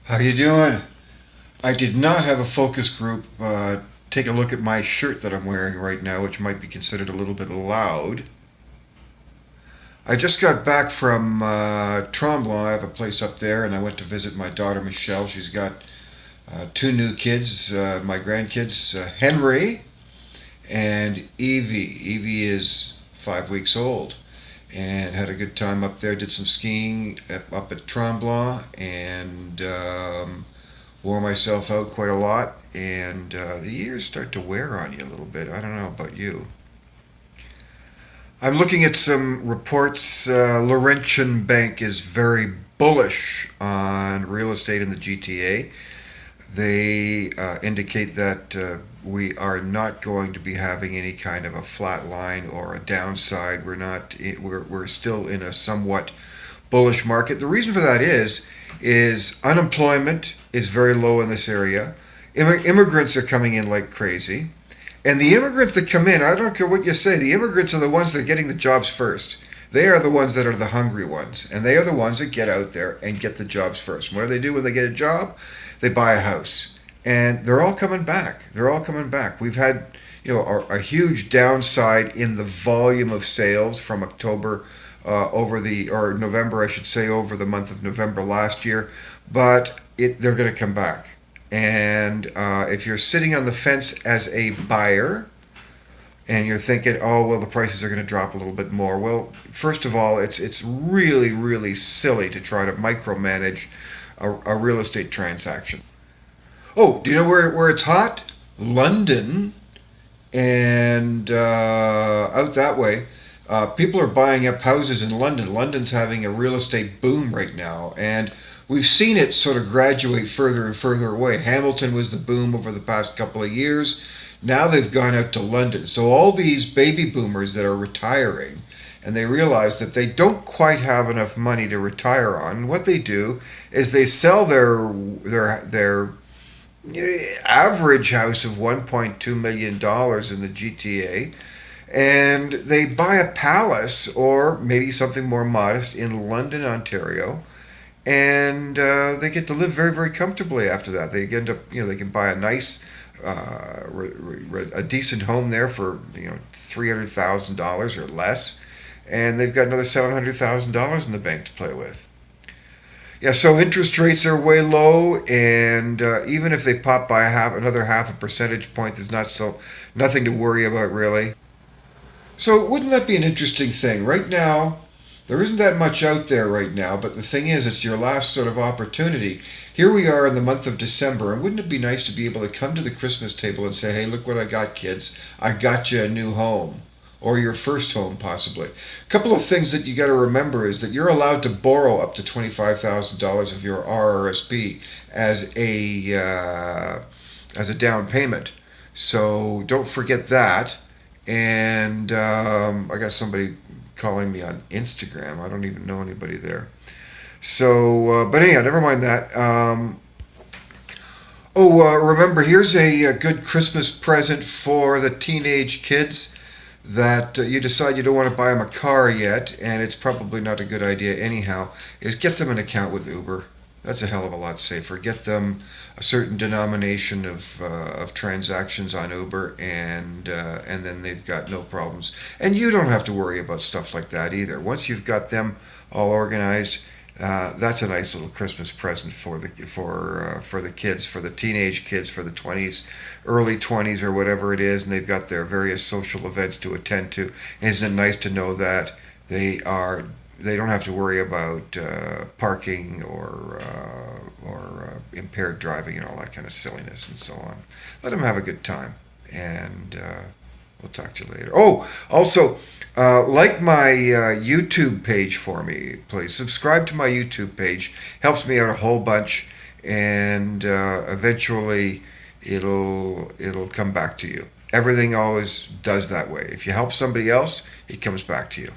How you doing? I did not have a focus group take a look at my shirt that I'm wearing right now, which might be considered a little bit loud. I just got back from Tremblant. I have a place up there, and I went to visit my daughter Michelle. She's got two new kids, my grandkids, Henry and Evie. Evie is 5 weeks old, and had a good time up there. Did some skiing up at Tremblant, and wore myself out quite a lot, and the years start to wear on you a little bit. I don't know about you. I'm looking at some reports. Laurentian Bank is very bullish on real estate in the GTA. They indicate that we are not going to be having any kind of a flat line or a downside. We're still in a somewhat bullish market. The reason for that is unemployment is very low in this area. Immigrants are coming in like crazy. And the immigrants that come in, I don't care what you say, the immigrants are the ones that are getting the jobs first. They are the ones that are the hungry ones. And they are the ones that get out there and get the jobs first. What do they do when they get a job? They buy a house. And they're all coming back. They're all coming back. We've had, a huge downside in the volume of sales from October or November, I should say, over the month of November last year. But they're going to come back. And if you're sitting on the fence as a buyer and you're thinking, oh, well, the prices are going to drop a little bit more. Well, first of all, it's really, really silly to try to micromanage a real estate transaction. Oh, do you know where it's hot? London and out that way. People are buying up houses in London. London's having a real estate boom right now. And we've seen it sort of graduate further and further away. Hamilton was the boom over the past couple of years. Now they've gone out to London. So all these baby boomers that are retiring, and they realize that they don't quite have enough money to retire on, what they do is they sell their average house of $1.2 million dollars in the GTA, and they buy a palace or maybe something more modest in London, Ontario, and they get to live very, very comfortably after that. They end up, they can buy a nice, a decent home there for $300,000 or less, and they've got another $700,000 in the bank to play with. Yeah, so interest rates are way low, and even if they pop by another half a percentage point, there's nothing to worry about really. So wouldn't that be an interesting thing? Right now, there isn't that much out there right now, but the thing is, it's your last sort of opportunity. Here we are in the month of December, and wouldn't it be nice to be able to come to the Christmas table and say, hey, look what I got, kids. I got you a new home. Or your first home, possibly. A couple of things that you got to remember is that you're allowed to borrow up to $25,000 of your RRSP as a down payment. So don't forget that. And I got somebody calling me on Instagram. I don't even know anybody there. So, but anyhow, never mind that. Remember, here's a good Christmas present for the teenage kids that you decide you don't want to buy them a car yet, and it's probably not a good idea anyhow, is get them an account with Uber. That's a hell of a lot safer. Get them a certain denomination of transactions on Uber, and then they've got no problems. And you don't have to worry about stuff like that either. Once you've got them all organized, that's a nice little Christmas present for the kids, for the teenage kids, for the 20s, early 20s or whatever it is, and they've got their various social events to attend to. And isn't it nice to know that they don't have to worry about parking or impaired driving and all that kind of silliness and so on. Let them have a good time, and we'll talk to you later. Oh, also, like my YouTube page for me, please. Subscribe to my YouTube page. Helps me out a whole bunch, and eventually it'll come back to you. Everything always does that way. If you help somebody else, it comes back to you.